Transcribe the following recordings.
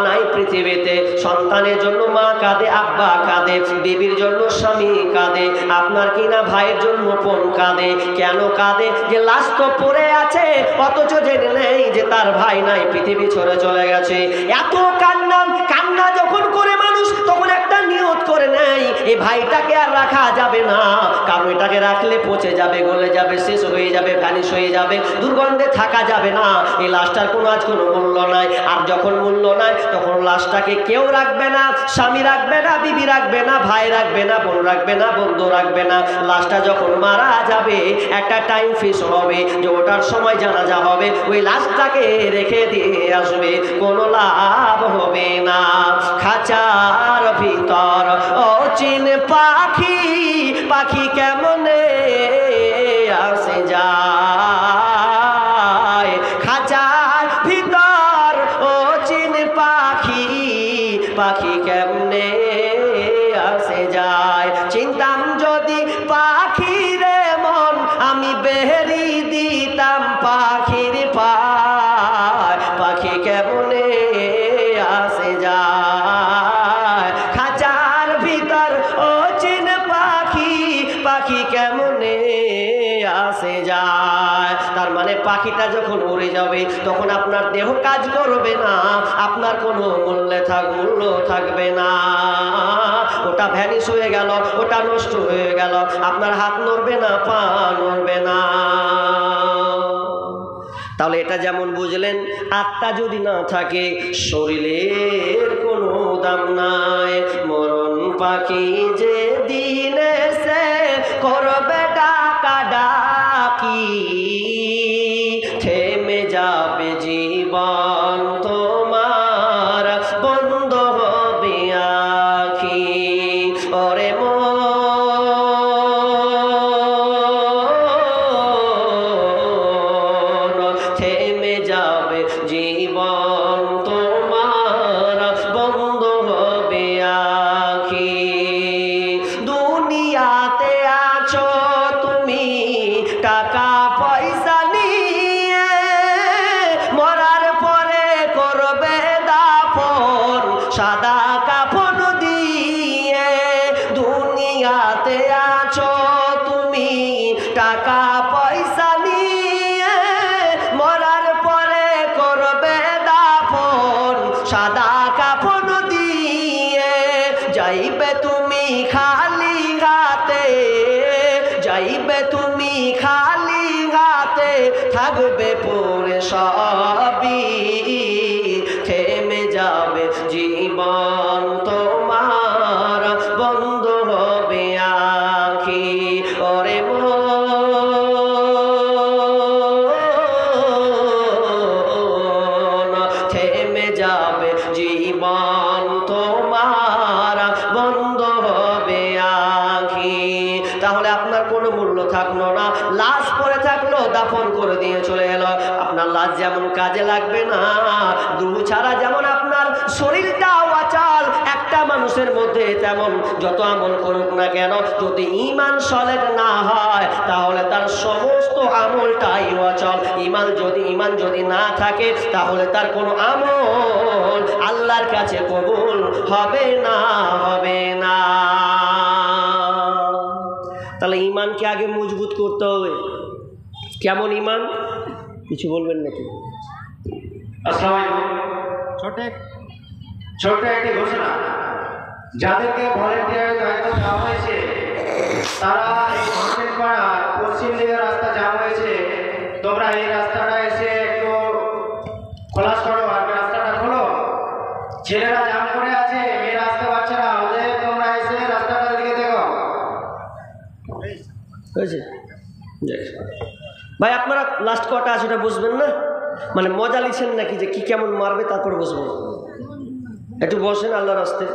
নাই পৃথিবীতে। সন্তানের জন্য মা কাঁদে, আব্বা কাঁদে, বিবির জন্য স্বামী কাঁদে, আপনার কিনা ভাইয়ের জন্য বোন কাঁদে। কেন কাঁদে? যে লাশ তো পড়ে আছে, অথচ জেনে নেই যে তার ভাই নাই, পৃথিবী ছেড়ে চলে গেছে। এত কান্না যখন করে মানুষ, তখন একটা নিয়ত করে নেয় এই ভাইটাকে আর রাখা যাবে না, কারণ এটাকে রাখলে পচে যাবে, গলে যাবে, শেষ হয়ে যাবে, ভ্যানিশ হয়ে যাবে, দুর্গন্ধে থাকা যাবে না। এই লাশটার কোনো আজ কোনো মূল্য নাই। আর যখন মূল্য নাই, তখন লাশটাকে কেউ রাখবে না, স্বামী রাখবে না, বিবি রাখবে না, ভাই রাখবে না, বোন রাখবে না, বন্ধু রাখবে না। লাশটা যখন মারা যাবে, একটা টাইম ফিক্স হবে যে ওটার সময় জানাজা হবে, ওই লাশটাকে রেখে দিয়ে আসবে, কোনো লাভ হবে না। খাঁচার ভিতর অচিন পাখি, পাখি কেমনে আসে যায়। খাঁচার ভিতর অচিন পাখি, পাখি কেমনে আসে যায়। চিন্তাম যদি পাখির মন, আমি বেরি দিতাম পাখির পায়, পাখি কেমনে আসে যায়। খাঁচার ভিতর অচিন পাখি, পাখি কেমনে আসে যায়। তার মানে পাখিটা যখন উড়ে যাবে, তখন আপনার দেহ কাজ করবে না, আপনার কোনো মূল্য থাকবে না। ওটা ভ্যানিশ হয়ে গেল, ওটা নষ্ট হয়ে গেল, আপনার হাত নড়বে না, পা নড়বে না। তাহলে এটা যেমন বুঝলেন, আত্মা যদি না থাকে, শরীরের কোনো দাম নাই। মরণ পাখি যে দিনে সে করবে ডাকা ডাকি, থেমে যাবে জীবন তোমার, বন্ধ হবে আখি। ওরে থেমে যাবে জীবন তোমার, বন্ধ হবে আখি। দুনিয়াতে আছো তুমি টাকা পয়সা নিয়ে, মরার পরে করবে দাফন সাদা কাফন দিয়ে। দুনিয়াতে আছো তুমি টাকা পয়সা নিয়ে, মরার পরে করবে দাফন সাদা কাফন দিয়ে। যাইবে তুমি খালি হাতে, যাইবে তুমি খালি হাতে, থাকবে পরে সবই, থেমে যাবে জীবন তোমার, বন্ধ হবে আখি। ওরে থেমে যাবে জীবন তোমার, বন্ধ হবে আখি। তাহলে আপনার কোনো মূল্য থাকলো না, লাশ পড়ে থাকলো, দাফন করে দিয়ে চলে এলো, আপনার লাশ যেমন কাজে লাগবে না, রূহ ছাড়া যেমন আপনার শরীরটা অচল, একটা মানুষের মধ্যে তেমন যত আমল করুক না কেন, যদি ঈমান সলেহ না হয়, তাহলে তার সমস্ত আমলটাই অচল। ঈমান যদি না থাকে, তাহলে তার কোনো আমল আল্লাহর কাছে কবুল হবে না, হবে না। তাহলে ঈমানকে আগে মজবুত করতে হবে। কেমন ঈমান? কিছু বলবেন নাকি? আসসালামু আলাইকুম। ছোট একটি ঘোষণা, যাদেরকে ভলেন্টিয়ার দায়িত্ব দেওয়া হয়েছে, তারা এই কন্টেন্ট পাড়া পশ্চিম দিকের রাস্তা জাম হয়েছে, তোমরা এই রাস্তাটা এসে একটু খোলাস করো, আর রাস্তাটা খোলো। ছেলেরা জাম করে আছে, এই রাস্তা বাচ্চারা, ওদের তোমরা এসে রাস্তাটার দিকে দেখো। হয়েছে ভাই? আপনারা লাস্ট কটা আছে ওটা বুঝবেন না, মানে মজা লিখছেন নাকি যে কি কেমন মারবে, তারপর বসবেন। একটু বসেন আল্লাহর রাস্তে।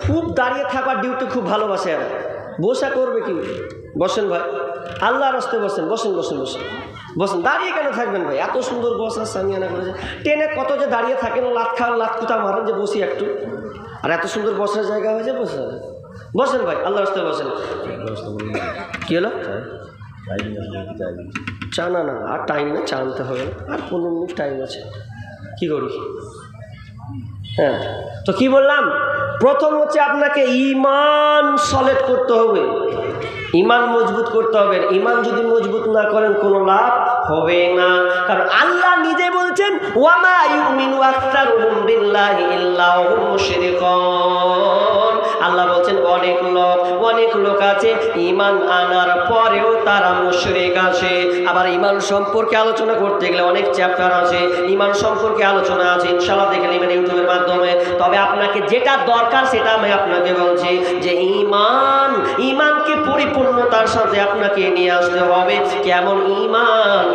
খুব দাঁড়িয়ে থাকার ডিউটি খুব ভালোবাসে, আর বসা করবে কি? বসেন ভাই, আল্লাহর রাস্তে বসেন, বসেন বসেন বসেন বসেন। দাঁড়িয়ে কেন থাকবেন ভাই? এত সুন্দর বসার সামিয়ানা করেছে, ট্রেনে কত যে দাঁড়িয়ে থাকেন, লাত খান, লাত কুতা মারেন যে বসি একটু, আর এত সুন্দর বসার জায়গা হয়েছে, বসে বসেন ভাই, আল্লাহর রাস্তে বসেন। কি হলো? চা? না না, আর টাইম না, চা আনতে হবে না, আর 15 মিনিট টাইম আছে। কি করি? হ্যাঁ, তো কি বললাম, প্রথম হচ্ছে আপনাকে ঈমান সলিড করতে হবে, ঈমান মজবুত করতে হবে। ঈমান যদি মজবুত না করেন কোনো লাভ হবে না। কারণ আল্লাহ নিজে বলছেন ওয়ামা ইউমিনু আকতারুহুম বিল্লাহি ইল্লা হুম মুশরিকুন। আল্লাহ বলছেন অনেক লোক আছে ঈমান আনার পরেও তারা মুশরিক আছে। আবার ঈমান সম্পর্কে আলোচনা করতে গেলে অনেক চ্যাপ্টার আছে, ঈমান সম্পর্কে আলোচনা আছে, ইনশাআল্লাহ দেখে নেবেন ইউটিউবের মাধ্যমে। তবে আপনাকে যেটা দরকার সেটা আমি আপনাকে বলছি যে ঈমানকে পরিপূর্ণতার সাথে আপনাকে নিয়ে আসতে হবে। কেমন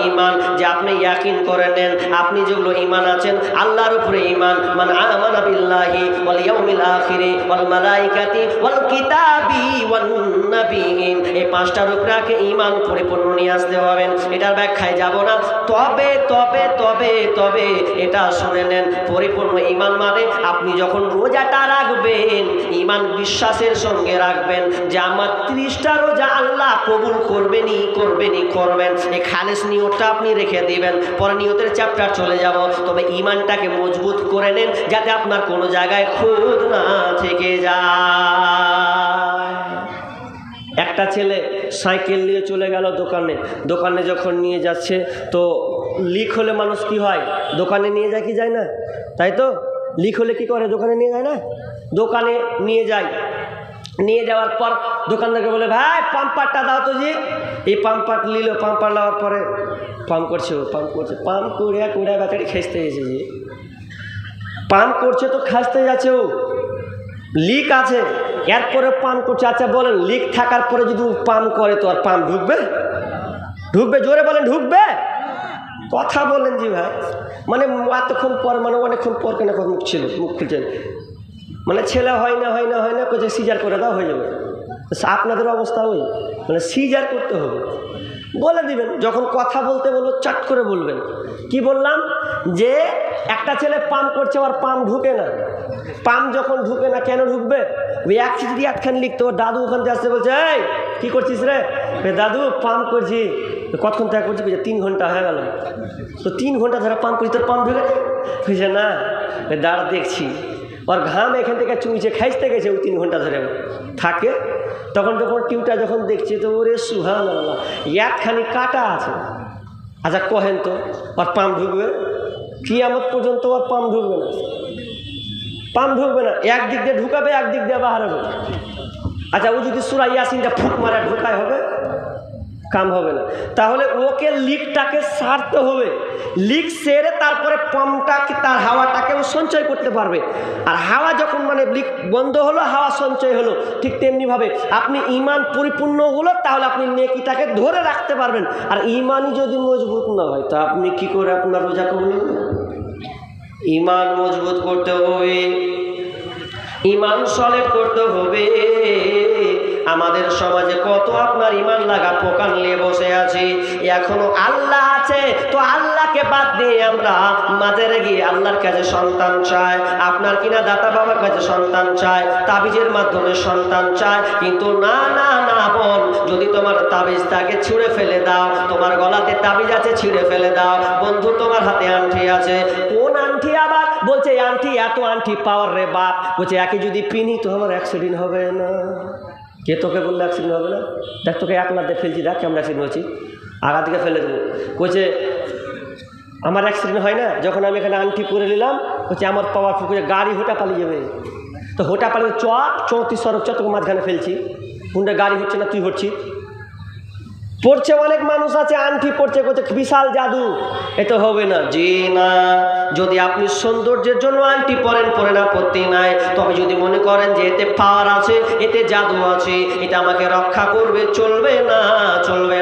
ঈমান যে আপনি ইয়াকিন করে নেন, আপনি যেগুলো ঈমান আছেন আল্লাহর উপরে ঈমান, মান আমানা বিল্লাহি ওয়াল ইয়াউমিল আখিরি ওয়াল মালাইকাতি ওয়াল কিতাবি ওয়ান নাবিয়িন, এই পাঁচটার উপরে ঈমান পরিপূর্ণ নিয়ে আসতে হবে। এটার ব্যাখ্যায় যাব না। তবে এটা শুনে নেন, পরিপূর্ণ ঈমান মানে আপনি যখন রোজাটা রাখবেন ঈমান বিশ্বাসের সঙ্গে রাখবেন যে আমার 30টা রোজা আল্লাহ কবুল করবেন। এই খালেস নিয়তটা আপনি রেখে দিবেন, পরে নিয়তের চ্যাপ্টার চলে যাব। তবে ঈমানটাকে মজবুত করে নেন যাতে আপনার কোনো জায়গায় খুঁত না থেকে যায়। একটা ছেলে সাইকেল নিয়ে চলে গেল দোকানে যখন নিয়ে যাচ্ছে তো লিক হলে মানুষ কি হয়, দোকানে নিয়ে যায় কি যায় না, তাই তো? লিক হলে কি করে, দোকানে নিয়ে যায় না? দোকানে নিয়ে যাওয়ার পর দোকানদারকে বলে ভাই পাম্পারটা দাও তো জি। এই পাম্পার নিল, পাম্পার নেওয়ার পরে পাম্প করছে কুড়িয়া ব্যাটারি খেঁচতে গেছে জি। পাম্প করছে তো খাসতে যাচ্ছে, ও লিক আছে, এরপরে পাম্প করছে। আচ্ছা বলেন, লিক থাকার পরে যদি পাম্প করে তো আর পাম্প ঢুকবে? জোরে বলেন, ঢুকবে? কথা বলেন জি ভাই। মানে এতক্ষণ পর, মানে অনেকক্ষণ পর কেন মুখ খুলছে, মানে ছেলে হয় না কোথায় সিজার করে দাও হয়ে যাবে। আপনাদের অবস্থা ওই, মানে সিজার করতে হবে, বলে দিবেন। যখন কথা বলতে বলবো চাট করে বলবেন। কি বললাম, যে একটা ছেলে পাম্প করছে আর পাম্প ঢুকে না। পাম্প যখন ঢুকে না, কেন ঢুকবে? ওই একখান লিখতো, দাদু ওখান থেকে আসতে বলছে এই কী করছিস রে? দাদু পাম্প করছি। কতক্ষণ থেকে করছি? 3 ঘন্টা হয়ে গেল। তো 3 ঘন্টা ধরে পাম্প করছি, তোর পাম্প ঢুকে বুঝছে না? দাঁড়া দেখছি, ওর ঘাম এখান থেকে চুইছে, খাইতে গেছে ও 3 ঘন্টা ধরে থাকে। তখন যখন টিউটা যখন দেখছি তো ওরে সুবহানাল্লাহ, একখানি কাটা আছে। আচ্ছা কহেন তো ওর পাম্প ঢুকবে? কিয়ামত পর্যন্ত ওর পাম্প ঢুকবে না। একদিক দিয়ে ঢুকাবে, একদিক দিয়ে বাহার হবে। আচ্ছা ও যদি সূরা ইয়াসিনটা ফুট মারা ঢোকায় হবে? কাম হবে না। তাহলে ওকে লিকটাকে সারতে হবে, লিক সেরে তারপরে পাম্পটাকে, তার হাওয়াটাকে ও সঞ্চয় করতে পারবে। আর হাওয়া যখন মানে লিক বন্ধ হলো, হাওয়া সঞ্চয় হলো, ঠিক তেমনিভাবে আপনি ঈমান পরিপূর্ণ হলো, তাহলে আপনি নেকিটাকে ধরে রাখতে পারবেন। আর ঈমানই যদি মজবুত না হয় তা আপনি কি করে আপনার রোজা কবুল হবে? ঈমান মজবুত করতে হবে, ঈমান সলিড করতে হবে। আমাদের সমাজে কত আপনার ঈমান লাগা পোকা নিয়ে বসে আছে। এখনো আল্লাহ আছে তো আল্লাহকে বাদ দিয়ে আমরা মাজারে গিয়ে আল্লাহর কাছে সন্তান চাই। আপনার কিনা দাতা বাবার কাছে সন্তান চাই, তাবিজের মাধ্যমে সন্তান চাই। কিন্তু না বোন, যদি তোমার তাবিজ থাকে ছিঁড়ে ফেলে দাও। তোমার গলাতে তাবিজ আছে, ছিঁড়ে ফেলে দাও। বন্ধু তোমার হাতে আংটি আছে, কোন আংটি? আবার বলছে আংটি, এত আংটি পাওয়ার রে বাপ। বলছে একে যদি পিনি তো আমার অ্যাক্সিডেন্ট হবে না। কে তোকে বললে অ্যাক্সিডেন্ট হবে না? দেখ তোকে একলাতে ফেলছি, দেখ কেমন অ্যাক্সিডেন্ট হচ্ছি, আগা থেকে ফেলে দেবো। বলছে আমার অ্যাক্সিডেন্ট হয় না, যখন আমি এখানে আংটি পরে নিলাম। বলছে আমার পাওয়ার ফুল, গাড়ি হোটা পালিয়ে যাবে। তো হোটা পালিয়ে 34 সড়ক তোকে মাঝখানে ফেলছি, কোনটা গাড়ি হচ্ছে না, তুই হচ্ছিস। পড়ছে অনেক মানুষ আছে আংটি পড়ছে, করছে বিশাল জাদু, এ তো হবে না। জি না, যদি আপনি সৌন্দর্যের জন্য আংটি পরেন, আপত্তি নাই। তবে যদি মনে করেন যে এতে পাওয়ার আছে, এতে জাদু আছে, এটা আমাকে রক্ষা করবে, চলবে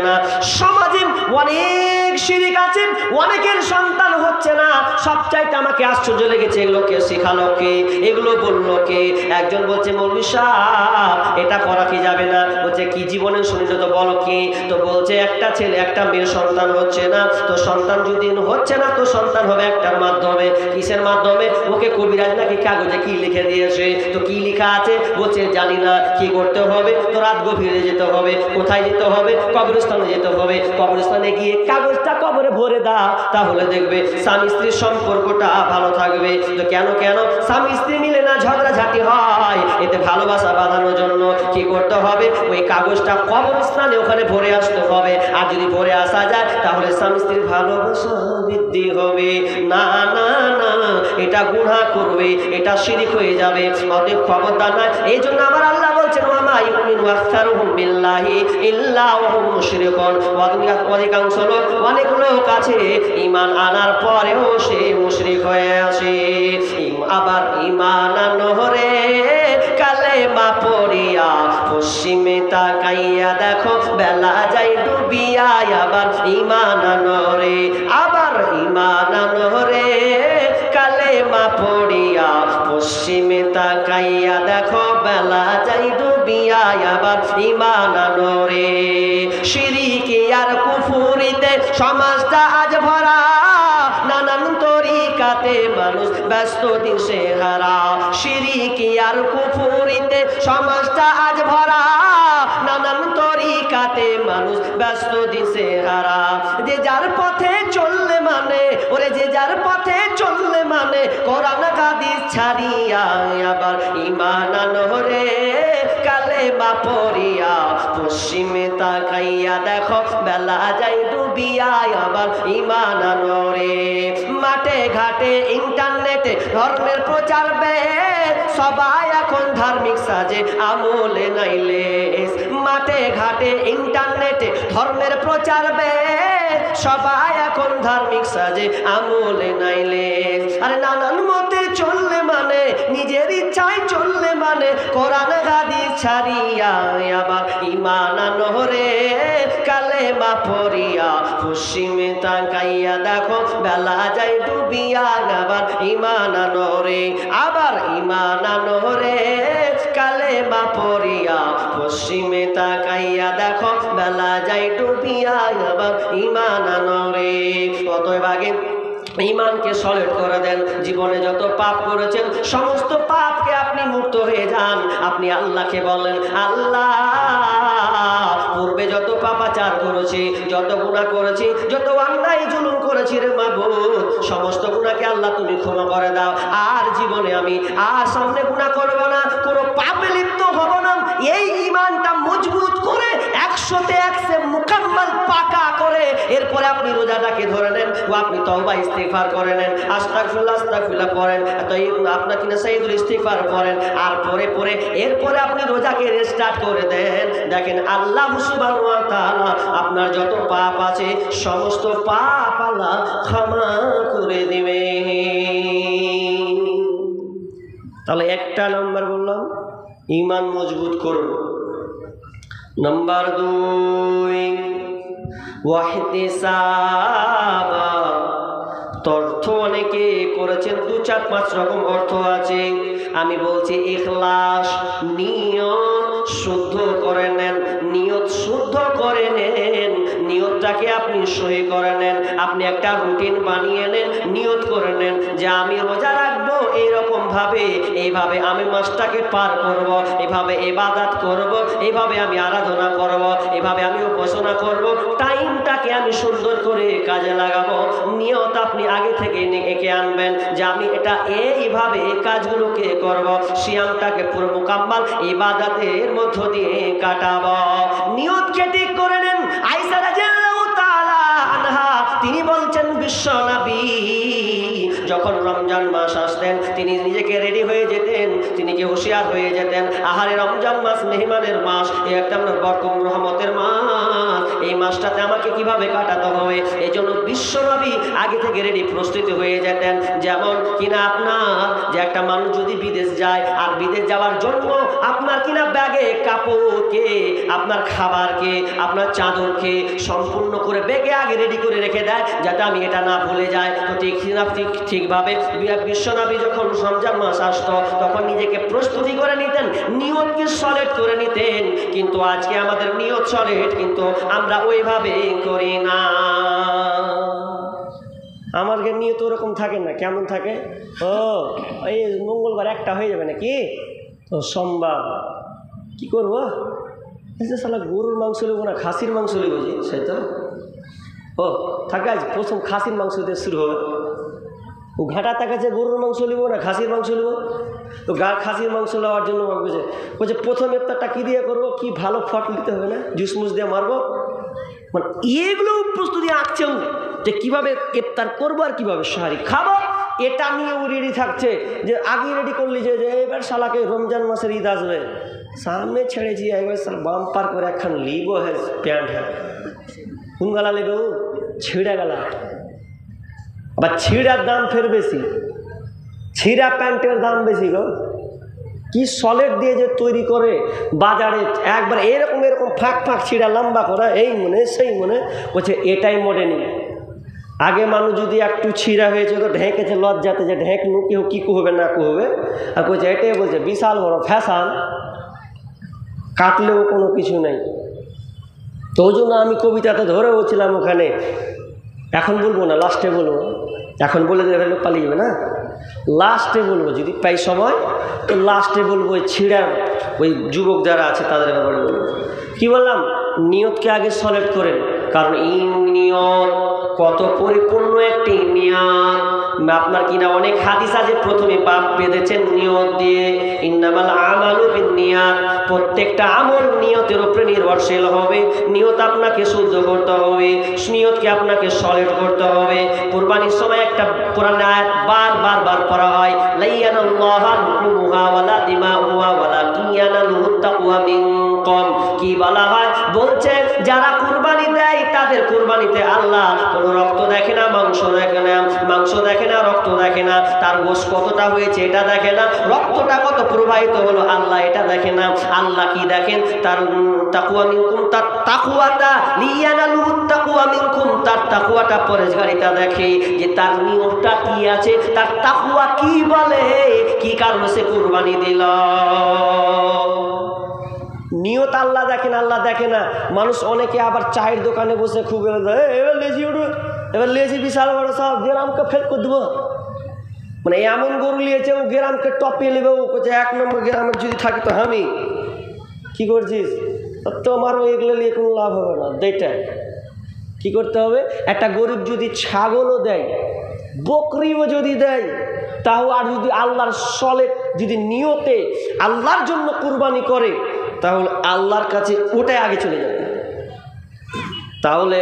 না। সমাজে অনেক শিরিক আছে, অনেকের সন্তান হচ্ছে না। সবচাইতে আমাকে আশ্চর্য লেগেছে, এগুলোকে শেখালো কে, এগুলো বললো কে? একজন বলছে মৌলভী সাহেব এটা করা কি যাবে না? বলছে কি জীবনে শুনিল তো বলো কি? তো বলছে একটা ছেলে একটা মেয়ের সন্তান হচ্ছে না, তো সন্তান যদি হচ্ছে না তো সন্তান হবে একটার মাধ্যমে। কিসের মাধ্যমে? ওকে কবিরাজ নাকি কাগজে কি লিখে দিয়েছে। তো কি লেখা আছে? বলছে জানি না। কি করতে হবে? তো রাত গভীরে যেতে হবে। কোথায় যেতে হবে? কবরস্থানে যেতে হবে। কবরস্থানে গিয়ে কাগজটা কাগজটা কবরে ভরে দাও, তাহলে দেখবে স্বামী স্ত্রীর সম্পর্কটা ভালো থাকবে। তো কেন স্বামী স্ত্রী মিলে না ঝগড়াঝাটি হয়, এতে ভালোবাসা বাঁধানোর জন্য কি করতে হবে? ওই কাগজটা কবরস্থানে ওখানে ভরে আসতে হবে। আর যদি ভরে আসা যায় তাহলে স্বামী স্ত্রীর ভালোবাসা বৃদ্ধি হবে। না না না, এটা গুনাহ করবে, এটা শিরক হয়ে যাবে। অতএব খবরদার নয়। এই জন্য আমার আল্লাহ বলছেন ওয়ামা ইউমিনু আকসারুহুম বিল্লাহি ইল্লা ওয়া হুম মুশরিকুন। অধিকাংশ লোক, অনেক লোক আছে ঈমান আনার পরেও সে মুশরিক হয়ে আসে। আবার ঈমান আনহরে কালেমা পড়িয়া পশ্চিমে তাকাইয়া দেখো বেলা যায় ডুবিয়া। আবার ঈমান আনহরে, আবার ঈমান আনহরে কালেমা পড়িয়া পশ্চিমে তাকাইয়া দেখো বেলা যাই ডুবিয়া। আবার ঈমান আনরে শিরকি আর কুফরিতে সমাজটা আজ ভরা, নানান তরিকাতে মানুষ ব্যস্ত দিশে হারা। শিরকি আর কুফরিতে সমাজটা আজ ভরা, নানান তরিকাতে মানুষ ব্যস্ত দিশে হারা। যে যার পথে চললে মানে, ওরে যে যার পথে চললে মানে কোরআন হাদিস ছাড়িয়া। আবার ঈমান আনহরে কালেমা পড়িয়া পশ্চিমে তাকাইয়া দেখো বেলা যায় ডুবিয়া। আবার ঈমান আনরে মাঠে ঘাটে ইন্টারনেটে ধর্মের প্রচার বেশ, সবাই এখন ধার্মিক সাজে আমলে নাইলে। মাঠে ঘাটে ইন্টারনেটে ধর্মের প্রচার বেশ, সবাই এখন ধার্মিক সাজে আমলে নাইলে। আরে নানান মতে চললে মানে, নিজের ইচ্ছায় চললে মানে কোরআন হাদিস ছাড়িয়া। আবার ঈমান আনহরে কালেমা পড়িয়া পশ্চিমে তাকাইয়া দেখো বেলা যায় ডুবিয়া। আবার ঈমান আনহরে, আবার ঈমান আনহরে কালেমা পড়িয়া পশ্চিমে তাকাইয়া দেখো বেলা যায় ডুবিয়া। আবার ঈমান আনরে। অতএব আগে ঈমানকে সলিড করে দেন। জীবনে যত পাপ করেছেন সমস্ত পাপকে আপনি মুক্ত হয়ে যান। আপনি আল্লাহকে বলেন, আল্লাহ পূর্বে যত পাপাচার করেছি, যত গুনাহ করেছি, যত অন্যায় জুলুম করেছি রে মাবুদ, সমস্ত গুনাহকে আল্লাহ তুমি ক্ষমা করে দাও। আর জীবনে আমি আর সামনে গুনাহ করব না, কোনো পাপে লিপ্ত হব না। এই ঈমানটা মজবুত করে 100তে 100 মুকাম্মাল পাকা করে এরপরে আপনি রোজাটাকে ধরে নেন ও আপনি তওবা ইস্তিগফার করে নেন, আস্তাগফিরুল্লাহ আস্তাগফিরুল্লাহ পড়েন, আপনার কিনা সাইয়্যিদুল ইস্তিগফার পড়েন। আর পরে এরপরে আপনি রোজাকে রেস্টার্ট করে দেন। দেখেন আল্লাহ সুবহানাহু ওয়া তাআলা আপনার যত পাপ আছে সমস্ত পাপ আল্লাহ ক্ষমা করে দিবে। তাহলে একটা নাম্বার বললাম ঈমান মজবুত করুন। নাম্বার 2 ওয়াহতিসাব। অর্থ অনেকে করেছেন 2, 4, 5 রকম অর্থ আছে। আমি বলছি ইখলাস, নিয়ত শুদ্ধ করে নেন, নিয়ত শুদ্ধ করে নেন। নিয়তটাকে আপনি সহি করে নেন। আপনি একটা রুটিন বানিয়ে নেন, নিয়ত করে নেন যে আমি রোজা রাখবো এইরকম ভাবে, এইভাবে আমি মাসটাকে পার করব, এভাবে ইবাদত করব, এইভাবে আমি আরাধনা করব, এভাবে আমি উপাসনা করব। টাইমটাকে আমি সুন্দর করে কাজে লাগাবো। নিয়ত আপনি আগে থেকে এঁকে আনবেন যে আমি এটা এইভাবে এই কাজগুলোকে করব, সিয়ামটাকে পুরো মুকাম্মাল ইবাদতের মধ্য দিয়ে কাটাবো। নিয়তকে ঠিক করে নেন। আয়েশা রাদিয়াল্লাহু তাআলা আনহা তিনি বলছেন বিশ্ব নবী যখন রমজান মাস আসতেন তিনি নিজেকে রেডি হয়ে যেতেন, তিনি কি হুঁশিয়ার হয়ে যেতেন। আহারে রমজান মাস মেহমানের মাস, এই একটা বরকত রহমতের মাস, এই মাসটাতে আমাকে কিভাবে কাটাতে হবে। এই জন্য বিশ্ব নবী আগে থেকে রেডি প্রস্তুতি হয়ে যেতেন। যেমন কিনা আপনার যে একটা মানুষ যদি বিদেশ যায় আর বিদেশ যাওয়ার জন্য আপনার কিনা ব্যাগে কাপড়কে, আপনার খাবারকে, আপনার চাদরকে সম্পূর্ণ করে ব্যাগে আগে রেডি করে রেখে দেয় যাতে আমি এটা না ভুলে যাই। তো ঠিকভাবে বিশ্বনবী যখন রমজান মাস আসতো তখন নিজেকে প্রস্তুতি করে নিতেন, নিয়তকে সলিড করে নিতেন। কিন্তু আজকে আমাদের নিয়ত সলিড, কিন্তু আমরা ওইভাবে করি না। আমার নিয়ত ওরকম থাকে না। কেমন থাকে? ও এই মঙ্গলবার একটা হয়ে যাবে নাকি, তো সোমবার কি করবো, সালা গরুর মাংস নেবো না খাসির মাংস নেবো, যে সে তো ও থাকে আজ প্রথম খাসির মাংস দিয়ে শুরু হবে। ও ঘাটা তাকাচ্ছে গরুর মাংস নিব না খাসির মাংস নিব, তো খাসির মাংস নেওয়ার জন্য বলছে প্রথম ইফতারটা কী দিয়ে করবো, কি ভালো ফট নিতে হবে না, জুস মুস দিয়ে মারবো, মানে এগুলো প্রস্তুতি আঁকছেও যে কীভাবে ইফতার করবো আর কীভাবে সাহারি খাবো, এটা নিয়েও রেডি থাকছে যে আগে রেডি করলি যে এবার শালাকে রমজান মাসের ঈদ আসবে সামনে ছেড়েছি, একবার সাল বাম পার করে একখান লিব হ্যাঁ প্যান্ট হ্যাঁ কোন গালা নেবে, ও ছিঁড়া গালা, আবার ছিঁড়ার দাম ফের বেশি, ছিঁড়া প্যান্টের দাম বেশি গো, কি সলেট দিয়ে যে তৈরি করে বাজারে একবার এরকম এরকম ফাঁক ফাঁক ছিঁড়া লম্বা করা, এই মনে সেই মনে বলছে এটাই মডেনি। আগে মানুষ যদি একটু ছিঁড়া হয়েছে তো ঢেকেছে লজ্জাতে যে ঢেক নু কেউ কী কুহবে না কুহবে, আর বলছে এটাই বলছে বিশাল বড় ফ্যাশন, কাটলেও কোনো কিছু নেই। তো ওই জন্য আমি কবিতাতে ধরে বলছিলাম ওখানে, এখন বলবো না লাস্টে বলবো, এখন বলে দেবে লোক পালিয়ে যাবে না, লাস্টে বলবো যদি পাই সময়, তো লাস্টে বলবো ওই ছিঁড়ার ওই যুবক যারা আছে তাদের ব্যাপারে বলবো। কী বললাম, নিয়তকে আগে সলেট করেন, কারণ এই নিয়ত কত পরিপূর্ণ একটি নিয়ত। আপনার কিনা অনেক হাদিস আছে প্রথমে পাপ বেঁধেছেন নিয়ত দিয়ে, ইন্নামাল আমালু বিন্নিয়াত, প্রত্যেকটা আমল নিয়তের উপরে নির্ভরশীল হবে। নিয়ত আপনাকে শুদ্ধ করতে হবে, নিয়তকে আপনাকে সলিড করতে হবে। কুরবানির সময় একটা কোরআন আয়াত বার পড়া হয়, লাইয়ানাল্লাহু লুহুমুহা ওয়ালা দিমাউহা ওয়ালাকিন ইয়ানালুহুত তাকওয়া মিনকুম। কি বলা হয়, বলছে যারা কুরবানি দেয় তাদের কুরবানিতে আল্লাহ কোনো রক্ত দেখে না, মাংস দেখে না, মাংস দেখে না, রক্ত দেখে না, তার গোশ কতটা হয়েছে এটা দেখে না, রক্তটা কত প্রবাহিত হলো আল্লাহ এটা দেখে না। আল্লাহ কি দেখেন, তার তাকওয়া মিনকুম, তার তাকওয়াটা, লিয়ানালুহুত তাকওয়া মিনকুম, তার তাকওয়াটা পরেশগারিতা দেখে যে তার নিয়তটা কি আছে, তার তাকওয়া কি বলে, কি কারণে সে কুরবানি দিল। নিয়ত আল্লাহ দেখেন, আল্লাহ দেখে না। মানুষ অনেকে আবার চায়ের দোকানে বসে খুব এবার লেজি উঠবে, এবার লেজি বিশাল বড় সব গ্রামকে ফেল করে দেবো, মানে এমন গরু নিয়েছে ও গ্রামকে টপিয়ে নেবে, ও করছে 1 নম্বর গ্রামের যদি থাকে তো আমি কি করছিস, তোমারও এগুলো নিয়ে কোনো লাভ হবে না। দেটা কী করতে হবে, একটা গরিব যদি ছাগলও দেয়, বকরিও যদি দেয়, তাও আর যদি আল্লাহর সলে যদি নিয়তে আল্লাহর জন্য কুরবানি করে, তাহলে আল্লাহর কাছে ওটাই আগে চলে যাবে। তাহলে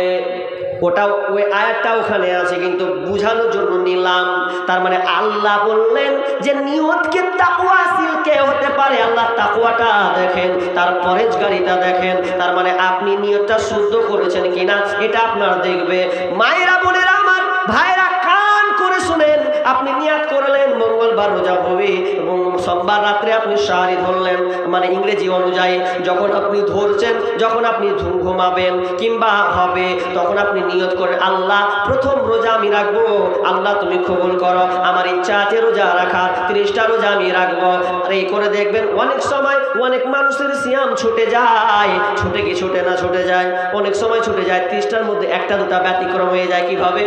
ওটা ওই আয়াতটা ওখানে আছে, কিন্তু বুঝানোর জন্য নিলাম। তার মানে আল্লাহ বললেন যে নিয়তকে তাকওয়াশীল কে হতে পারে, আল্লাহ তাকওয়াটা দেখেন, তার পরেশগারিতা দেখেন। তার মানে আপনি নিয়তটা শুদ্ধ করেছেন কিনা এটা আপনার দেখবে। মায়েরা বোনেরা আমার, ভাইরা কান করে শুনেন, আপনি নিয়াত করলেন মঙ্গলবার রোজা হবে এবং সোমবার রাত্রে আপনি সাহারি ধরলেন, মানে ইংরেজি অনুযায়ী যখন আপনি ধরছেন, যখন আপনি ঘুমাবেন কিংবা হবে, তখন আপনি নিয়ত করেন আল্লাহ প্রথম রোজা আমি রাখবো, আল্লাহ তুমি কবুল করো, আমার ইচ্ছা আছে রোজা রাখার, 30টা রোজা আমি রাখবো। আর এই করে দেখবেন অনেক সময় অনেক মানুষের সিয়াম ছুটে যায়, ছুটে কি ছুটে না ছুটে যায়, অনেক সময় ছুটে যায়, 30টার মধ্যে 1টা 2টা ব্যতিক্রম হয়ে যায়। কিভাবে,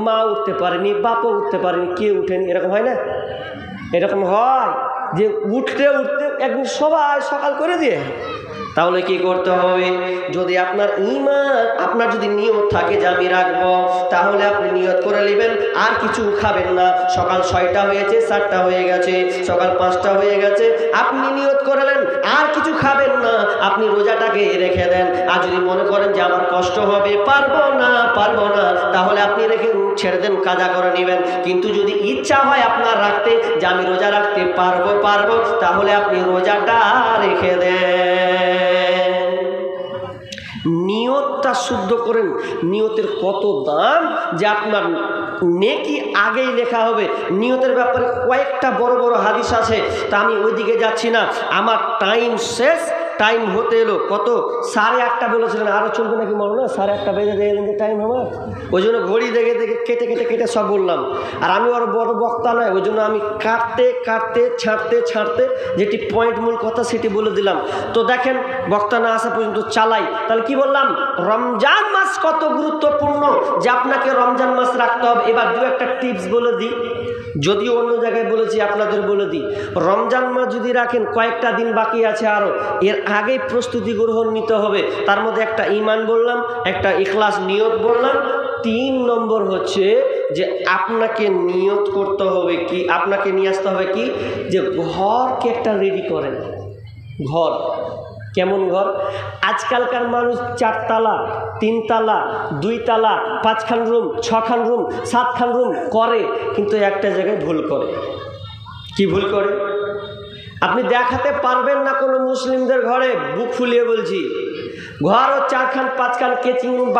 মা উঠতে পারেনি, বাপও উঠতে পারেনি, কে উঠেনি, এরকম হয় না? এরকম হয় যে উঠতে একদিন সবাই সকাল করে দিয়ে। তাহলে কি করতে হবে, যদি আপনার ঈমান, আপনার যদি নিয়ত থাকে যে আমি রাখবো, তাহলে আপনি নিয়ত করে নেবেন আর কিছু খাবেন না। সকাল 6টা হয়েছে, 7টা হয়ে গেছে, সকাল 5টা হয়ে গেছে, আপনি নিয়ত করলেন আর কিছু খাবেন না, আপনি রোজাটাকে রেখে দেন। আর যদি মনে করেন যে আমার কষ্ট হবে, পারবো না, তাহলে আপনি রেখে ছেড়ে দেন, কাজা করে নেবেন। কিন্তু যদি ইচ্ছা হয় আপনার রাখতে যে আমি রোজা রাখতে পারবো, তাহলে আপনি রোজাটা রেখে দেন। নিয়তটা শুদ্ধ করেন, নিয়তের কত দাম যে আপনার নেকি আগেই লেখা হবে। নিয়তের ব্যাপারে কয়েকটা বড় বড় হাদিস আছে, তা আমি ওইদিকে যাচ্ছি না, আমার টাইম শেষ, টাইম হতে এলো। কত, 1:30 বলেছিলেন, আরও চলবে নাকি মনে না, 1:30 বেজে দিয়ে এলেন যে টাইম আমার, ওই জন্য ঘড়ি দেখে কেটে সব বললাম। আর আমি ওর বড় বক্তা নয়, ওই জন্য আমি কাটতে ছাড়তে যেটি পয়েন্ট মূল কথা সেটি বলে দিলাম। তো দেখেন, বক্তা না আসা পর্যন্ত চালাই। তাহলে কি বললাম, রমজান মাস কত গুরুত্বপূর্ণ যে আপনাকে রমজান মাস রাখতে হবে। এবার 2-1টা টিপস বলে দিই, যদিও অন্য জায়গায় বলেছি, আপনাদের বলে দিই। রমজান মাস যদি রাখেন, কয়েকটা দিন বাকি আছে আরও, এর আগেই প্রস্তুতি গ্রহণ নিতে হবে। তার মধ্যে একটা ঈমান বললাম, একটা ইখলাস নিয়ত বললাম, 3 নম্বর হচ্ছে যে আপনাকে নিয়ত করতে হবে কি, আপনাকে নিয়ে আসতে হবে কি, যে ঘরকে একটা রেডি করেন। ঘর কেমন ঘর? আজকালকার মানুষ 4 তালা 3 তালা 2 তালা 5 খান রুম 6 খান রুম 7 খান রুম করে, কিন্তু একটা জায়গায় ভুল করে। কি ভুল করে? আপনি দেখাতে পারবেন না কোনো মুসলিমদের ঘরে, বুক ফুলিয়ে বলছি, ঘরও 4 খান 5 খান, কিচেন রুম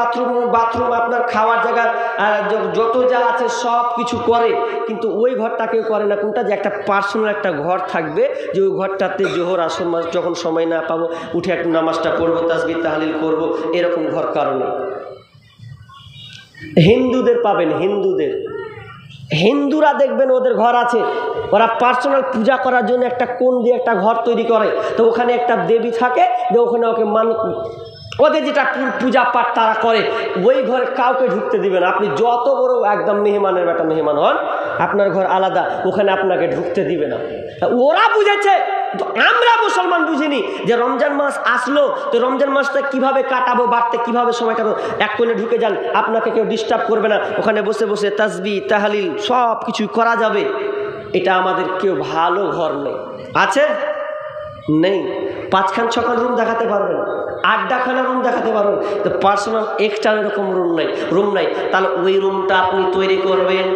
বাথরুম আপনার খাওয়ার জায়গা যত যা আছে সব কিছু করে, কিন্তু ওই ঘরটা কেউ করে না। কোনটা? যে একটা পার্সোনাল একটা ঘর থাকবে, যে ওই ঘরটাতে জোহর আসর মাস যখন সময় না পাবো উঠে একটু নামাজটা পড়বো, তাসবিহ তাহলিল করব, এরকম ঘর কারণে। হিন্দুদের পাবেন, হিন্দুরা দেখবেন ওদের ঘর আছে, ওরা পার্সোনাল পূজা করার জন্য একটা কোণ দিয়ে একটা ঘর তৈরি করে, তো ওখানে একটা দেবী থাকে, যে ওখানে ওকে ওদের যেটা পূজা পাঠ তারা করে, ওই ঘরে কাউকে ঢুকতে দিবেন। আপনি যত বড় একদম মেহমানের বেটা মেহমান হন, আপনার ঘর আলাদা, ওখানে আপনাকে ঢুকতে দিবে না। ওরা বুঝেছে, আমরা মুসলমান বুঝিনি যে রমজান মাস আসলো, তো রমজান মাসটা কিভাবে কাটাবো, বাড়তে কিভাবে সময় কাটাবো। এক কোণে ঢুকে যান, আপনাকে কেউ ডিস্টার্ব করবে না, ওখানে বসে বসে তাসবিহ তাহলিল সব কিছু করা যাবে। এটা আমাদের কেউ ভালো ঘর নেই, আছে নেই। 5 খান 6 খান রুম দেখাতে পারবেন, 8খানা রুম দেখাতে পারবেন, তো পার্সোনাল এক্সট্রা এরকম রুম নাই। তাহলে ওই রুমটা আপনি তৈরি করবেন।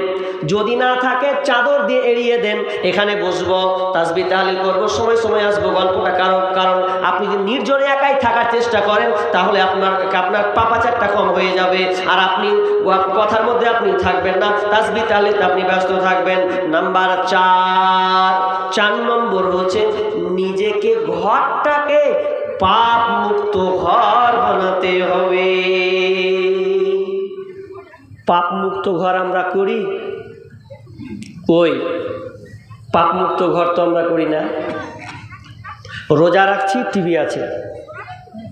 যদি না থাকে চাদর দিয়ে এড়িয়ে দেন, এখানে বসবো, তাসবিহ তাহলিল করবো, সময় আসবো, গল্পটা কারণ আপনি যদি নির্জনে একাই থাকার চেষ্টা করেন, তাহলে আপনার পাপাচারটা কম হয়ে যাবে, আর আপনি কথার মধ্যে আপনি থাকবেন না, তাসবিহ তাহলিল আপনি ব্যস্ত থাকবেন। নাম্বার 4 নম্বর হচ্ছে নিজেকে ঘরটাকে পাপ মুক্ত ঘর বানাতে হবে। পাপ মুক্ত ঘর আমরা করি কই? পাপ মুক্ত ঘর তো আমরা করি না। রোজা রাখছি, টিভি আছে,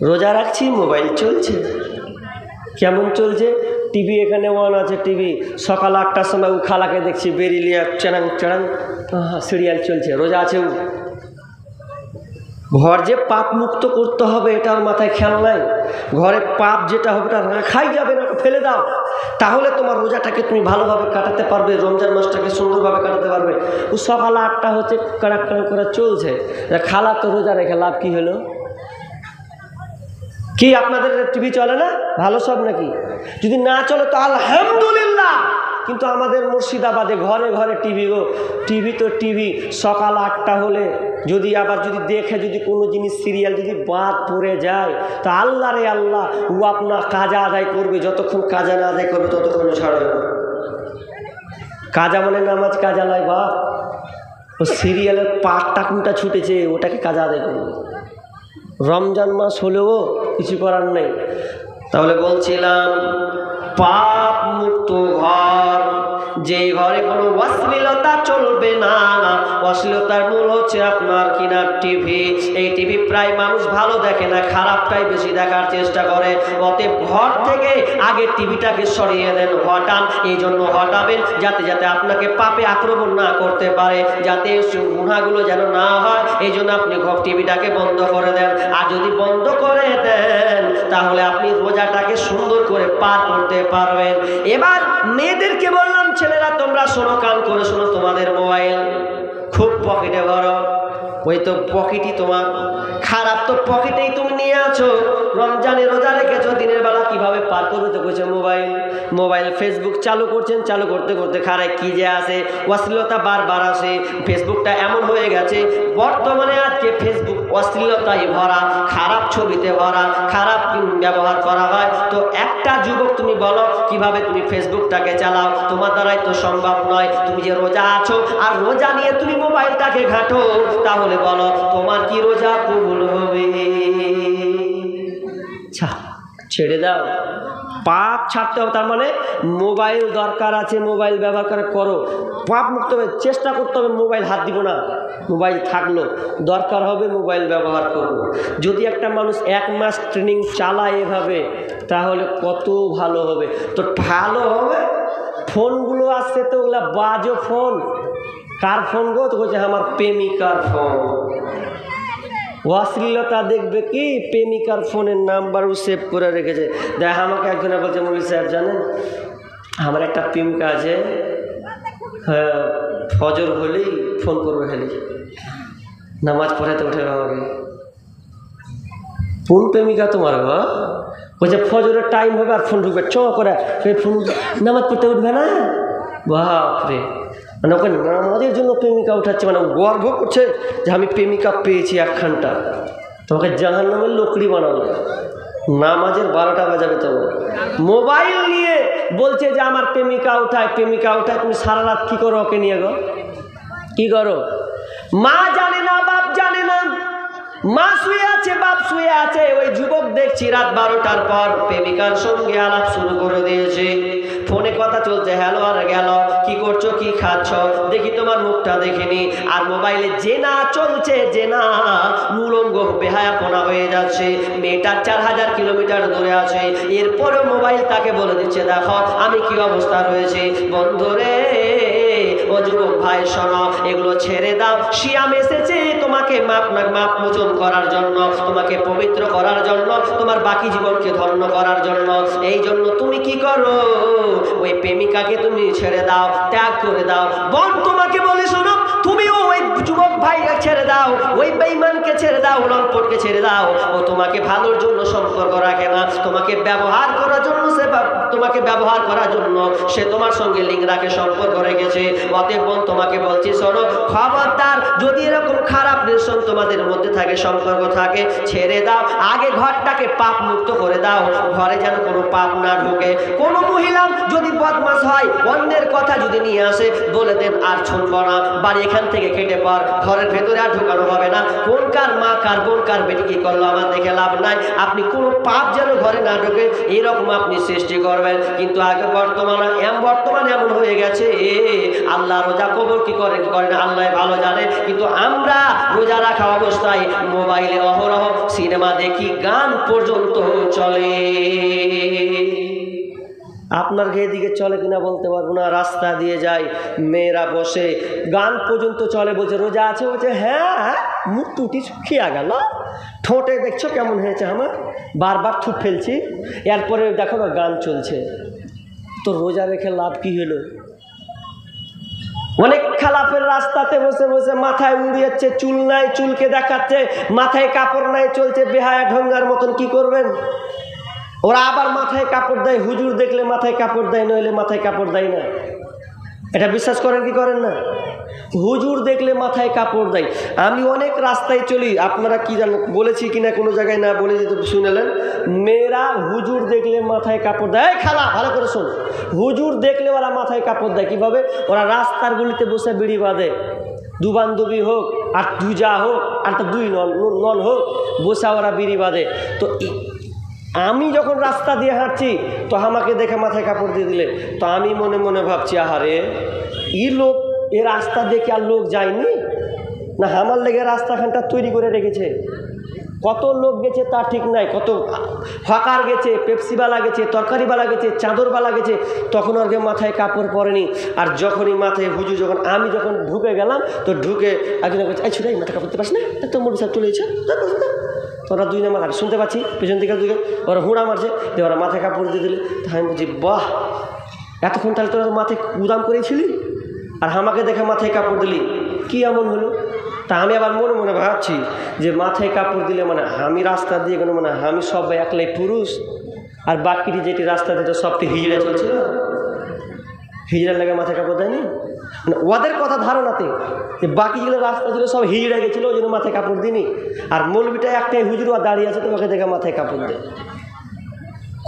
রোজা রাখছি, মোবাইল চলছে। কেমন চলছে? টিভি এখানে অন আছে, টিভি সকাল 8টার সময় ও খালাকে দেখছি বেরিলিয়া চারাং সিরিয়াল চলছে, রোজা আছে। ঘর যে পাপ মুক্ত করতে হবে এটা ওর মাথায় খেয়াল নাই। ঘরে পাপ যেটা হবে এটা রাখাই যাবে না, ফেলে দাও, তাহলে তোমার রোজাটাকে তুমি ভালোভাবে কাটাতে পারবে, রমজান মাসটাকে সুন্দরভাবে কাটাতে পারবে। ও সকাল 8টা হচ্ছে কাড়াক করে চলছে, খালা তো রোজা রেখে লাভ কি হলো? কি আপনাদের টিভি চলে না ভালো সব নাকি? যদি না চলে তো আলহামদুলিল্লাহ, কিন্তু আমাদের মুর্শিদাবাদে ঘরে ঘরে টিভি গো, টিভি তো টিভি। সকাল 8টা হলে যদি দেখে যদি কোনো জিনিস সিরিয়াল যদি বাদ পড়ে যায়, তা আল্লাহ রে আল্লাহ, ও আপনার কাজা আদায় করবে, যতক্ষণ কাজা না আদায় করবে ততক্ষণ ছাড়বে না। কাজা মানে নামাজ কাজা লাই বা, ও সিরিয়ালের পাটটা কোনটা ছুটেছে ওটাকে কাজা আদায় করবে। রমজান মাস হলেও কিছু করার নেই। তাহলে বলছিলাম পাপ মুক্ত ঘর, যে ঘরে কোনো অশ্লীলতা চলবে না। অশ্লীলতার মূল হচ্ছে আপনার কিনা টিভি। এই টিভি প্রায় মানুষ ভালো দেখে না, খারাপটাই বেশি দেখার চেষ্টা করে। অতএব ঘর থেকে আগে টিভিটাকে সরিয়ে দেন, হটান। এই জন্য হটাবেন যাতে আপনাকে পাপে আক্রমণ না করতে পারে, যাতে গুনাহগুলো যেন না হয়। এই জন্য আপনি টিভিটাকে বন্ধ করে দেন। আর যদি বন্ধ করে দেন তাহলে আপনি রোজাটাকে সুন্দর করে পার করতে পারবেন। এবার মেয়েদেরকে বললাম, ছেলেরা তোমরা শোনো, কান করে শোনো, তোমাদের মোবাইল খুব পকেটে ভরো। ওই তো পকেটই তোমার খারাপ, তো পকেটেই তুমি নিয়ে আছো। রমজানে রোজা রেখেছো, দিনের বেলা কিভাবে পার করবে তো বলছে মোবাইল ফেসবুক চালু করছেন, চালু করতে করতে খারাপ কি যে আসে, অশ্লীলতা বারবার আসে। ফেসবুকটা এমন হয়ে গেছে বর্তমানে, আজকে ফেসবুক অশ্লীলতায় ভরা, খারাপ ছবিতে ভরা, খারাপ ব্যবহার করা হয়। তো একটা যুবক তুমি বলো কিভাবে তুমি ফেসবুকটাকে চালাও? তোমার দ্বারাই তো সম্ভব নয়। তুমি যে রোজা আছো আর রোজা নিয়ে তুমি মোবাইলটাকে ঘাঁটো, তাহলে বলো তোমার কি রোজা কবুল হবে? ছেড়ে দাও, পাপ ছাড়তে হবে। তার মানে মোবাইল দরকার আছে, মোবাইল ব্যবহার করে করো, পাপ মুক্ত হবে। চেষ্টা করতে হবে মোবাইল হাত দিব না, মোবাইল থাকলো, দরকার হবে মোবাইল ব্যবহার করব। যদি একটা মানুষ 1 মাস ট্রেনিং চালায় এভাবে, তাহলে কত ভালো হবে। তো ভালো হবে, ফোনগুলো আসছে তো ওগুলা বাজো ফোন। কার ফোন গো? তো বলছে আমার প্রেমিকার ফোন। অশ্লীলতা দেখবে কি, প্রেমিকার ফোনের নাম্বারও সেভ করে রেখেছে। দেখ আমাকে একজনে বলছে, মৌলভী সাহেব জানেন আমার একটা প্রেমিকা আছে, হ্যাঁ ফজর হলেই ফোন করবে, খালি নামাজ পড়াতে উঠে আমাকে। কোন প্রেমিকা তোমার গো? বলছে ফজরের টাইম হবে আর ফোন ঢুকবে, চ করে ফোন নামাজ পড়তে উঠবে না। বাপরে, মানে ওকে নামাজের জন্য প্রেমিকা উঠাচ্ছে, মানে গর্ব করছে যে আমি প্রেমিকা পেয়েছি একখানটা। তোমাকে জাহান্নামের লোকড়ি বানাবো, নামাজের 12টা বাজাবে। তবে মোবাইল নিয়ে বলছে যে আমার প্রেমিকা উঠায়, প্রেমিকা উঠায়। তুমি সারা রাত কী করো ওকে নিয়ে গো? কী করো? মা জানে না, বাপ জানে না, মা শুয়ে আছে, বাপ শুয়ে আছে। ওই যুবক দেখছি রাত 12টার পর প্রেমিকার সঙ্গে আলাপ শুরু করে দিয়েছে। ফোনে কথা চলছে, হ্যালো আর গেল, কি করছো, কি খাচ্ছ, দেখি তোমার মুখটা দেখিনি। আর মোবাইলে জেনা চলছে, জেনা মূলঙ্গ বেহায়াপনা হয়ে যাচ্ছে। মেয়েটা 4000 কিলোমিটার দূরে আছে, এরপরেও মোবাইল তাকে বলে দিচ্ছে দেখো আমি কি অবস্থা রয়েছে। বন্ধুরে, ও যুবক ভাই শোনো, এগুলো ছেড়ে দাও। শিয়াম এসেছে তোমাকে মাপ মোচন করার জন্য, তোমাকে পবিত্র করার জন্য, তোমার বাকি জীবনকে ধন্য করার জন্য। এই জন্য তুমি কি করো, ওই প্রেমিকাকে তুমি ছেড়ে দাও, ত্যাগ করে দাও। বোন তোমাকে বলে শোনো, তুমিও ওই যুবক ভাইকে ছেড়ে দাও, ওই বেঈমানকে ছেড়ে দাও, লম্পটকে ছেড়ে দাও। ও তোমাকে ভালোর জন্য সম্পর্ক রাখে না, তোমাকে ব্যবহার করার জন্য সে তোমার সঙ্গে লিঙ্ক রাখে, সম্পর্ক রেখেছে। অতএব বোন তোমাকে বলছি শোনো, খবরদার যদি এরকম খারাপ রিলেশন তোমাদের মধ্যে থাকে, সম্পর্ক থাকে, ছেড়ে দাও। আগে ঘরটাকে পাপ মুক্ত করে দাও, ঘরে যেন কোনো পাপ না ঢুকে। কোনো মহিলা যদি বদমাশ হয়, অন্যের কথা যদি নিয়ে আসে, বলে দেন আর শুনব না, বাড়ি এখান থেকে কেটে পর, ঘরের ভেতরে আর ঢুকানো হবে না। কোন কার মা, কার বোন, কার বেটি কি করলো আমার দেখে লাভ নাই। আপনি কোনো পাপ যেন ঘরে না ঢুকে এইরকম আপনি সৃষ্টি করবেন। কিন্তু আগে বর্তমানে এমন হয়ে গেছে, আল্লাহ রোজা কবর কি করে না আল্লাহ ভালো জানে। কিন্তু আমরা রোজা রাখা অবস্থায় মোবাইলে অহরহ সিনেমা দেখি, গান পর্যন্ত চলে। আপনার ঘেয়ে দিকে চলে কিনা বলতে পারবো না। রাস্তা দিয়ে যায়, মেয়েরা বসে, গান পর্যন্ত চলে। বলছে রোজা আছে, বলছে হ্যাঁ, মুখ টুটি শুকিয়ে গেল, ঠোঁটে দেখছো কেমন হয়েছে আমার, বারবার থুপ ফেলছি। এরপরে দেখো না গান চলছে। তো রোজা রেখে লাভ কি হলো? অনেক খালাপের রাস্তাতে বসে বসে মাথায় উড়িয়েছে, চুল নাই, চুলকে দেখাচ্ছে, মাথায় কাপড় নাই, চলছে বেহায়া ঢঙ্গার মতন। কি করবেন? ওরা আবার মাথায় কাপড় দেয়, হুজুর দেখলে মাথায় কাপড় দেয়, নইলে মাথায় কাপড় দেয় না। এটা বিশ্বাস করেন কি করেন না? হুজুর দেখলে মাথায় কাপড় দেয়। আমি অনেক রাস্তায় চলি, আপনারা কি জানেন, বলেছি কিনা কোনো জায়গায়, না বলে যেতে শুনেলেন, মেয়েরা হুজুর দেখলে মাথায় কাপড় দেয়। খালা ভালো করে শোন, হুজুর দেখলে ওরা মাথায় কাপড় দেয়। কীভাবে? ওরা রাস্তার গুলিতে বসে বিড়ি বাঁধে, দু বান্ধবী হোক আর দুজা হোক আর তো দুই নন হোক, বসে ওরা বিড়ি বাঁধে। তো আমি যখন রাস্তা দিয়ে হাঁটছি, তো আমাকে দেখে মাথায় কাপড় দিয়ে দিলে, তো আমি মনে মনে ভাবছি আহারে লোক, এ রাস্তা দেখে আর লোক যায়নি না, আমার লেগে রাস্তাখানটা তৈরি করে রেখেছে। কত লোক গেছে তা ঠিক নাই, কত হকার গেছে, পেপসিওয়ালা গেছে, তরকারিওয়ালা গেছে, চাদরওয়ালা গেছে, তখন আর মাথায় কাপড় পরেনি। আর যখনই মাথায় হুজুর, আমি যখন ঢুকে গেলাম, তো ঢুকে একজন বলছে এই ছোটাই মাথা কাপড় দিতে পারছ না, তো মৌলভী সাহেব চলে এসেছে। তোরা দুই নাম্বার আর শুনতে পাচ্ছি পেছন দিকে দুকে ওরা হুঁড়া মারছে, দিয়ে ওরা মাথায় কাপড় দিয়ে দিলে। তো আমি বলছি বাহ, এতক্ষণ তাহলে তোরা মাথায় গুদাম করেছিলি আর আমাকে দেখে মাথায় কাপড় দিলি, কি এমন হলো? তা আমি আবার মনে মনে ভাবছি যে মাথায় কাপড় দিলে মানে আমি রাস্তা দিয়ে গেলে মানে আমি সব একলাই পুরুষ, আর বাকিটি যেটি রাস্তা দিয়ে সবটি হিজড়া চলছিল, হিজড়ার লাগে মাথায় কাপড় দেয়নি। মানে ওদের কথা ধারণাতে যে বাকি যেগুলো রাস্তা ছিল সব হিজড়া গেছিলো, ওই জন্য মাথায় কাপড় দিনি। আর মৌলবীটা একটাই হুজুর দাঁড়িয়ে আছে, তোমাকে দেখে মাথায় কাপড় দেয়।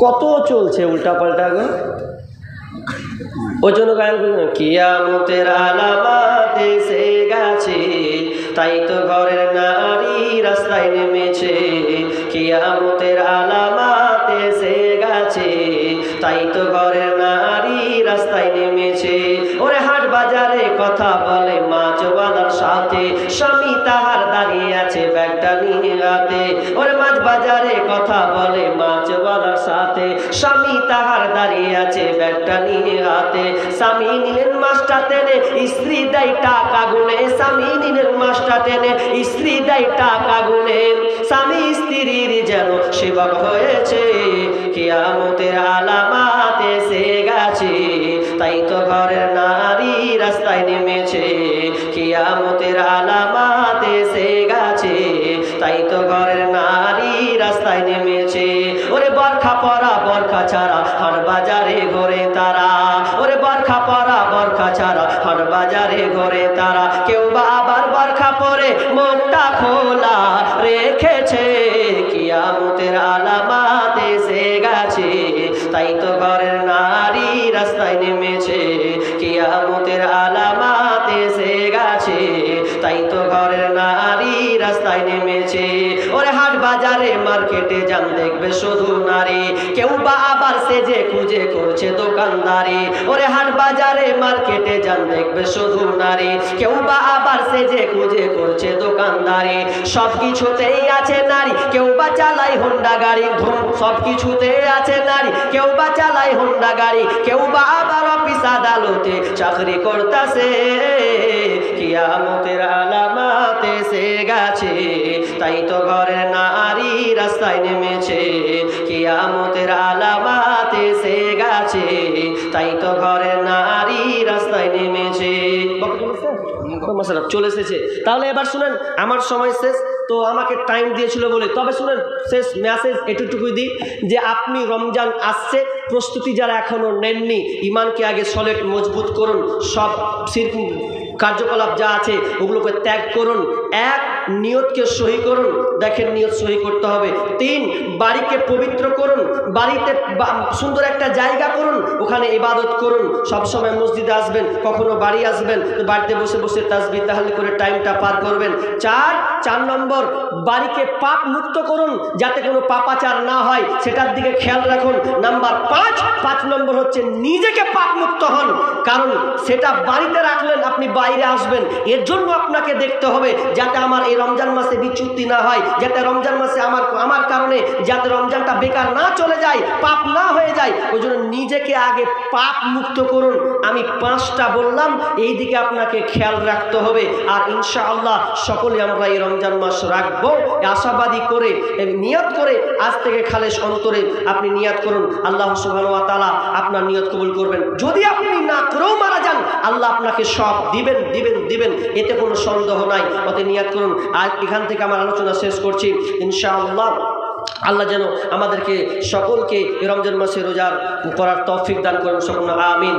কত চলছে উল্টা পাল্টা গো। ওই জন্য গায়ক বললেন কিয়ামতের আলামত এসে গেছে, তাই তো ঘরের নারী রাস্তায় নেমেছে। কিয়ামতের আলামত এসে গেছে, তাই তো ঘরের নারী রাস্তায় নেমেছে। ওরে হাট বাজারে কথা বলে মাছওয়ালার সাথে, স্বামী তাহার দাঁড়িয়ে আছে ব্যাগটা নিয়ে হাতে। ওরে মাছ বাজারে কথা বলে মাছওয়ালার সাথে, স্বামী তাহার দাঁড়িয়ে আছে ব্যাগটা নিয়ে হাতে। স্বামী নিলেন মাছটা টেনে, স্ত্রী দেয় টাকা গুনে। স্বামী নিলেন মাছটা টেনে, স্ত্রী দেয় টাকা গুনে। স্বামী স্ত্রীর যেন সেবক হয়েছে, কিয়ামতের আলামাত এসে গেছে। তাই তো ঘরের নারী রাস্তায় নেমেছে, কিয়ামতের আলামাত এসে গেছে। তাই তো ঘরের নারী রাস্তায় নেমেছে। ওরে বরখা পরা বরখা ছাড়া হাট বাজারে ঘোরে তারা। ওরে বরখা পরা বরখা ছাড়া হাট বাজারে ঘোরে তারা। কেউ বা আবার বরখা পরে মুখটা খোলা রেখেছে, কিয়ামতের আলামাত এসে গেছে। তাই তো ঘরের নারী রাস্তায় নেমেছে, কিয়ামতের আলামাত এসে গেছে। তাই তো ঘরের নারী রাস্তায় নেমেছে। ওরে হাট বাজারে মার্কেটে যান দেখবে শুধু নারী, কেউ বা আবার সেজে খুঁজে করছে দোকানদারি। ওরে হাট বাজারে মার্কেটে যান দেখবে শুধু নারী, কেউ বা আবার সেজে খুঁজে করছে দোকানদারি। সব কিছুতেই আছে নারী, কেউ বা চালায় হোন্ডা গাড়ি। সব কিছুতে আছে নারী, কেউ বা চালায় হোন্ডা গাড়ি। কেউ বা আবার অফিস আদালতে চাকরি করতেছে, কিয়ামতের আলামাত এসে গেছে। তাই তো ঘরের নারী রাস্তায় নেমেছে, কিয়ামতের আলামাত এসে গেছে। তাই তো ঘরের নারী রাস্তায় নেমেছে। চলে এসেছে। তাহলে এবার শুনেন, আমার সময় শেষ তো আমাকে টাইম দিয়েছিল বলে, তবে শুনেন শেষ মেসেজ এটুকুই দিই যে আপনি রমজান আসছে, প্রস্তুতি যারা এখনো নেননি, ইমানকে আগে সলিড মজবুত করুন। সব শিরক কার্যকলাপ যা আছে ওগুলোকে ত্যাগ করুন। এক, নিয়তকে সহি করুন। দেখেন নিয়ত সহি করতে হবে। 3, বাড়িকে পবিত্র করুন। বাড়িতে সুন্দর একটা জায়গা করুন, ওখানে ইবাদত করুন। সবসময় মসজিদে আসবেন, কখনো বাড়ি আসবেন তো বাড়িতে বসে বসে তাসবিহ তাহলিল করে টাইমটা পার করবেন। 4 নম্বর, বাড়িকে পাপ মুক্ত করুন, যাতে কোনো পাপাচার না হয় সেটার দিকে খেয়াল রাখুন। নাম্বার 5 নম্বর হচ্ছে নিজেকে পাপ মুক্ত হন, কারণ সেটা বাড়িতে রাখলেন, আপনি বাইরে আসবেন। এর জন্য আপনাকে দেখতে হবে যাতে আমার এই রমজান মাসে বিচ্যুতি না হয়, যাতে রমজান মাসে আমার কারণে যাতে রমজানটা বেকার না চলে যায়, পাপ না হয়ে যায়। ওই জন্য নিজেকে আগে পাপ মুক্ত করুন। আমি 5টা বললাম, এই দিকে আপনাকে খেয়াল রাখতে হবে। আর ইনশাআল্লাহ সকলে আমরা এই রমজান মাস রাখবো আশাবাদী করে, নিয়ত করে। আজ থেকে খালেস অন্তরে আপনি নিয়ত করুন, আল্লাহ সুবহানাহু ওয়া তাআলা আপনার নিয়ত কবুল করবেন। যদি আপনি না করেও মারা যান, আল্লাহ আপনাকে সব দিবেন দিবেন দিবেন, এতে কোনো সন্দেহ নাই। অতএব নিয়ত করুন। আর এখান থেকে আমার আলোচনা শেষ করছি। ইনশাআল্লাহ আল্লাহ যেন আমাদেরকে সকলকে রমজান মাসে রোজার করার তৌফিক দান করুন। সকল আমিন।